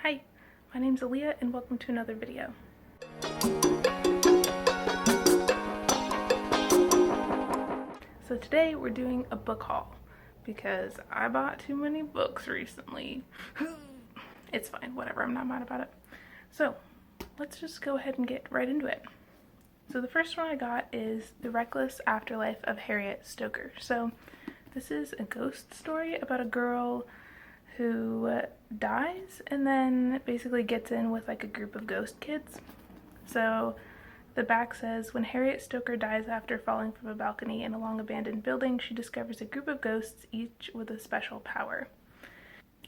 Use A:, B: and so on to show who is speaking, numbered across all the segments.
A: Hi, my name's Aaliyah and welcome to another video. So today we're doing a book haul because I bought too many books recently. It's fine, whatever, I'm not mad about it. So let's just go ahead and get right into it. So the first one I got is The Reckless Afterlife of Harriet Stoker. So this is a ghost story about a girl who dies and then basically gets in with like a group of ghost kids. So the back says, when Harriet Stoker dies after falling from a balcony in a long abandoned building, she discovers a group of ghosts, each with a special power.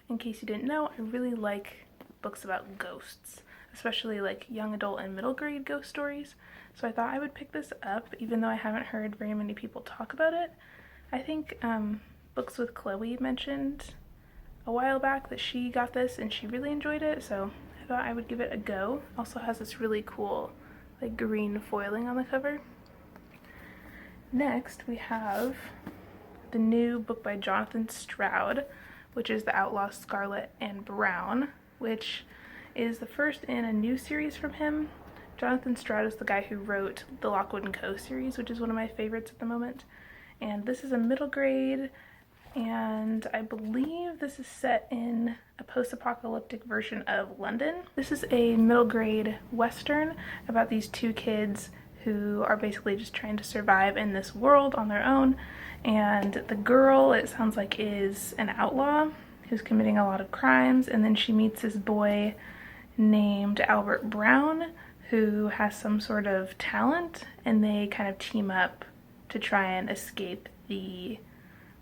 A: In case you didn't know, I really like books about ghosts, especially like young adult and middle grade ghost stories. So I thought I would pick this up, even though I haven't heard very many people talk about it. I think Books with Chloe mentioned a while back that she got this and she really enjoyed it, so I thought I would give it a go. Also has this really cool like green foiling on the cover. Next we have the new book by Jonathan Stroud, which is the Outlaw, Scarlet, and Brown, which is the first in a new series from him. Jonathan Stroud is the guy who wrote the Lockwood & Co. series, which is one of my favorites at the moment. And this is a middle grade, and I believe this is set in a post-apocalyptic version of London. This is a middle grade western about these two kids who are basically just trying to survive in this world on their own. And the girl, it sounds like, is an outlaw who's committing a lot of crimes, and then she meets this boy named Albert Brown who has some sort of talent, and they kind of team up to try and escape the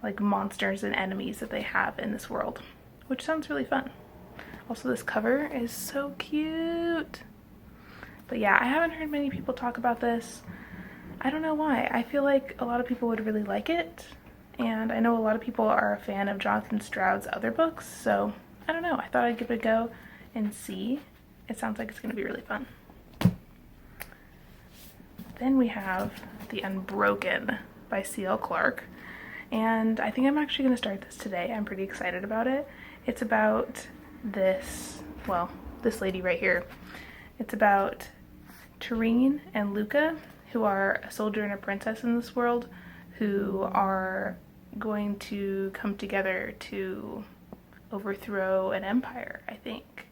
A: like monsters and enemies that they have in this world, which sounds really fun. Also, this cover is so cute. But yeah, I haven't heard many people talk about this. I don't know why. I feel like a lot of people would really like it, and I know a lot of people are a fan of Jonathan Stroud's other books, so I don't know. I thought I'd give it a go and see. It sounds like it's going to be really fun. Then we have The Unbroken by C.L. Clarke. And I think I'm actually going to start this today. I'm pretty excited about it. It's about this lady right here. It's about Tareen and Luca, who are a soldier and a princess in this world, who are going to come together to overthrow an empire, I think.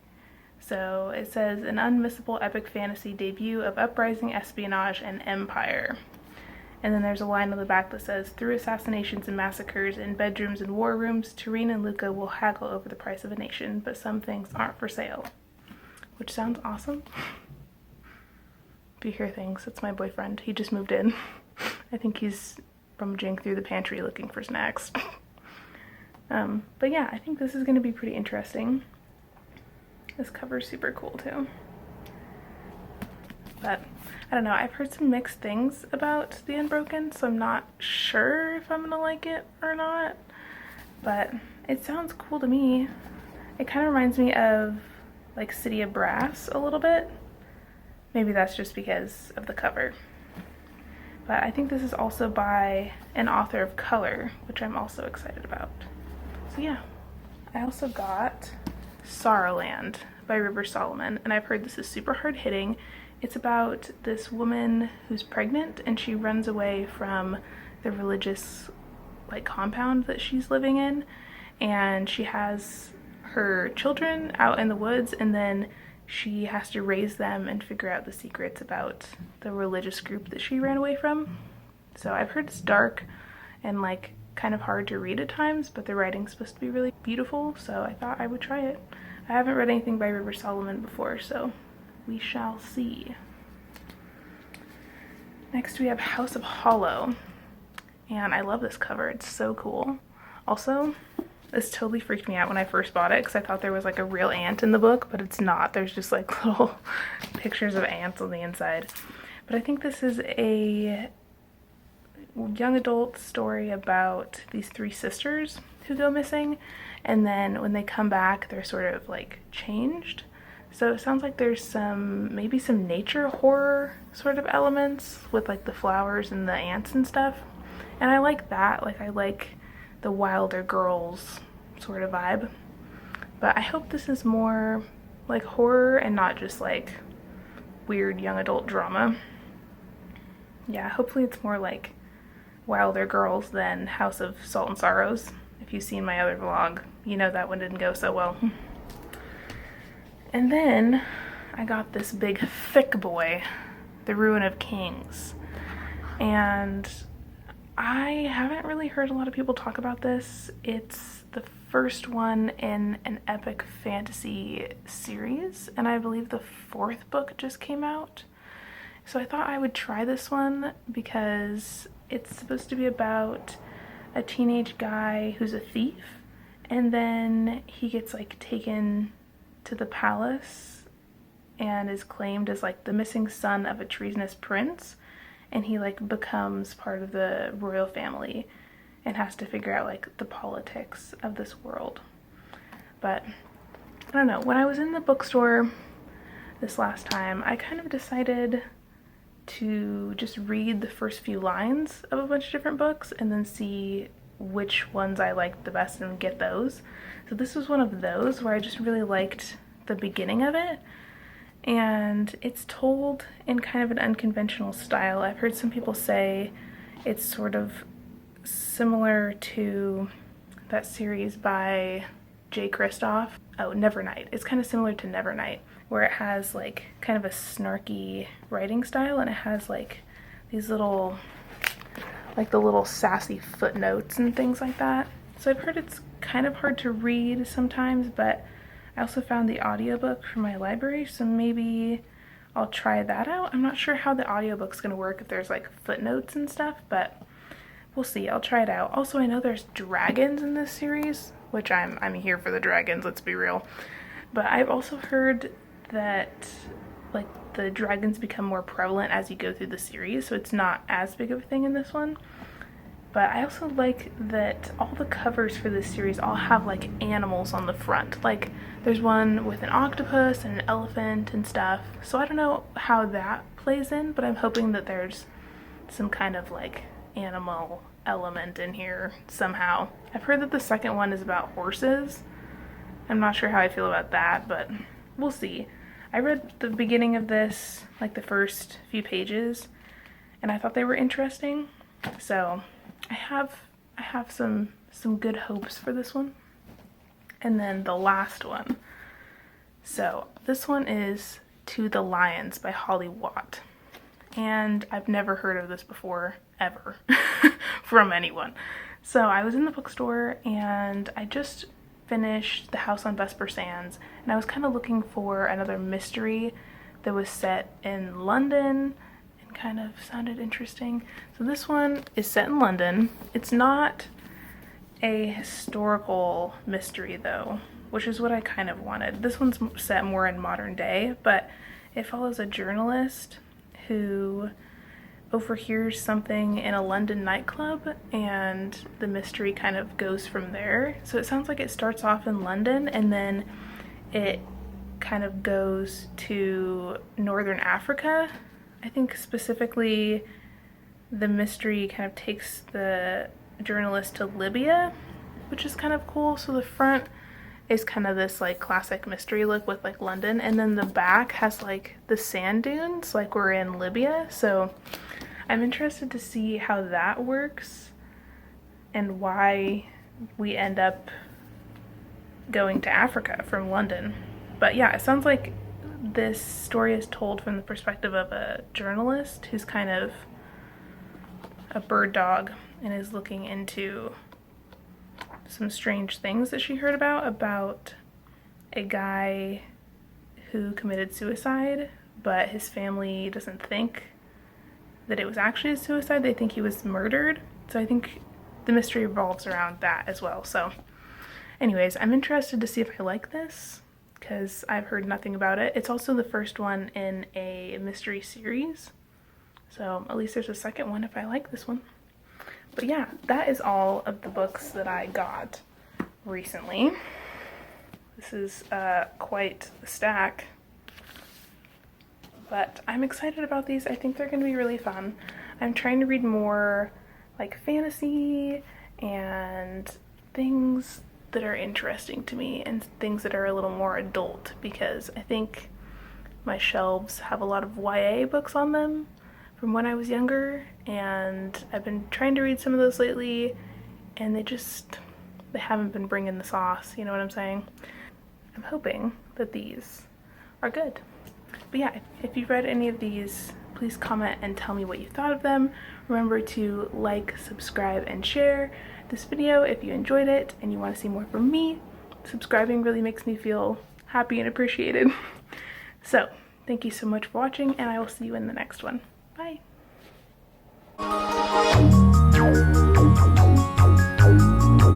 A: So it says, an unmissable epic fantasy debut of uprising, espionage, and empire. And then there's a line on the back that says, through assassinations and massacres in bedrooms and war rooms, Tareen and Luca will haggle over the price of a nation, but some things aren't for sale. Which sounds awesome. If you hear things, it's my boyfriend. He just moved in. I think he's rummaging through the pantry looking for snacks. But yeah, I think this is going to be pretty interesting. This cover's super cool too. But I don't know, I've heard some mixed things about The Unbroken, so I'm not sure if I'm gonna like it or not, but it sounds cool to me. It kind of reminds me of like City of Brass a little bit. Maybe that's just because of the cover. But I think this is also by an author of color, which I'm also excited about. So yeah. I also got Sorrowland by River Solomon, and I've heard this is super hard-hitting. It's about this woman who's pregnant and she runs away from the religious like compound that she's living in, and she has her children out in the woods, and then she has to raise them and figure out the secrets about the religious group that she ran away from. So I've heard it's dark and like kind of hard to read at times, but the writing's supposed to be really beautiful, so I thought I would try it. I haven't read anything by River Solomon before, so we shall see. Next we have House of Holo, and I love this cover. It's so cool. Also, this totally freaked me out when I first bought it because I thought there was like a real ant in the book, but it's not. There's just like little pictures of ants on the inside. But I think this is a young adult story about these three sisters who go missing, and then when they come back they're sort of like changed. So it sounds like there's maybe some nature horror sort of elements with like the flowers and the ants and stuff, and I like that. Like I like the Wilder Girls sort of vibe, but I hope this is more like horror and not just like weird young adult drama. Yeah, hopefully it's more like Wilder Girls than House of Salt and Sorrows. If you've seen my other vlog, you know that one didn't go so well. And then I got this big thick boy, The Ruin of Kings. And I haven't really heard a lot of people talk about this. It's the first one in an epic fantasy series, and I believe the 4th book just came out. So I thought I would try this one because it's supposed to be about a teenage guy who's a thief, and then he gets like taken to the palace and is claimed as like the missing son of a treasonous prince, and he like becomes part of the royal family and has to figure out like the politics of this world. But I don't know, when I was in the bookstore this last time, I kind of decided to just read the first few lines of a bunch of different books and then see which ones I liked the best and get those. So this was one of those where I just really liked the beginning of it, and it's told in kind of an unconventional style. I've heard some people say it's sort of similar to that series by Jay Kristoff. Oh, Nevernight. It's kind of similar to Nevernight, where it has like kind of a snarky writing style, and it has like these little, like the little sassy footnotes and things like that. So I've heard it's kind of hard to read sometimes, but I also found the audiobook from my library, so maybe I'll try that out. I'm not sure how the audiobook's gonna work, if there's like footnotes and stuff, but we'll see. I'll try it out. Also, I know there's dragons in this series, which I'm here for the dragons, let's be real. But I've also heard that like the dragons become more prevalent as you go through the series, so it's not as big of a thing in this one. But I also like that all the covers for this series all have like animals on the front. Like there's one with an octopus and an elephant and stuff. So I don't know how that plays in, but I'm hoping that there's some kind of like animal element in here somehow. I've heard that the second one is about horses. I'm not sure how I feel about that, but we'll see. I read the beginning of this, like the first few pages, and I thought they were interesting. So I have some good hopes for this one. And then the last one. So this one is To the Lions by Holly Watt. And I've never heard of this before, ever, from anyone. So I was in the bookstore and I just finished The House on Vesper Sands, and I was kind of looking for another mystery that was set in London and kind of sounded interesting. So this one is set in London. It's not a historical mystery though, which is what I kind of wanted. This one's set more in modern day, but it follows a journalist who overhears something in a London nightclub, and the mystery kind of goes from there. So it sounds like it starts off in London and then it kind of goes to Northern Africa. I think specifically the mystery kind of takes the journalist to Libya, which is kind of cool. So the front is kind of this like classic mystery look with like London, and then the back has like the sand dunes like we're in Libya. So I'm interested to see how that works and why we end up going to Africa from London. But yeah, it sounds like this story is told from the perspective of a journalist who's kind of a bird dog and is looking into some strange things that she heard about a guy who committed suicide, but his family doesn't think that it was actually a suicide. They think he was murdered. So I think the mystery revolves around that as well. So anyways, I'm interested to see if I like this because I've heard nothing about it. It's also the first one in a mystery series, so at least there's a second one if I like this one. But yeah, that is all of the books that I got recently. This is quite a stack, but I'm excited about these. I think they're going to be really fun. I'm trying to read more like fantasy and things that are interesting to me and things that are a little more adult, because I think my shelves have a lot of YA books on them from when I was younger, and I've been trying to read some of those lately, and they haven't been bringing the sauce, you know what I'm saying? I'm hoping that these are good. But yeah, if you've read any of these, please comment and tell me what you thought of them. Remember to like, subscribe, and share this video if you enjoyed it and you want to see more from me. Subscribing really makes me feel happy and appreciated. So, thank you so much for watching, and I will see you in the next one. Bye!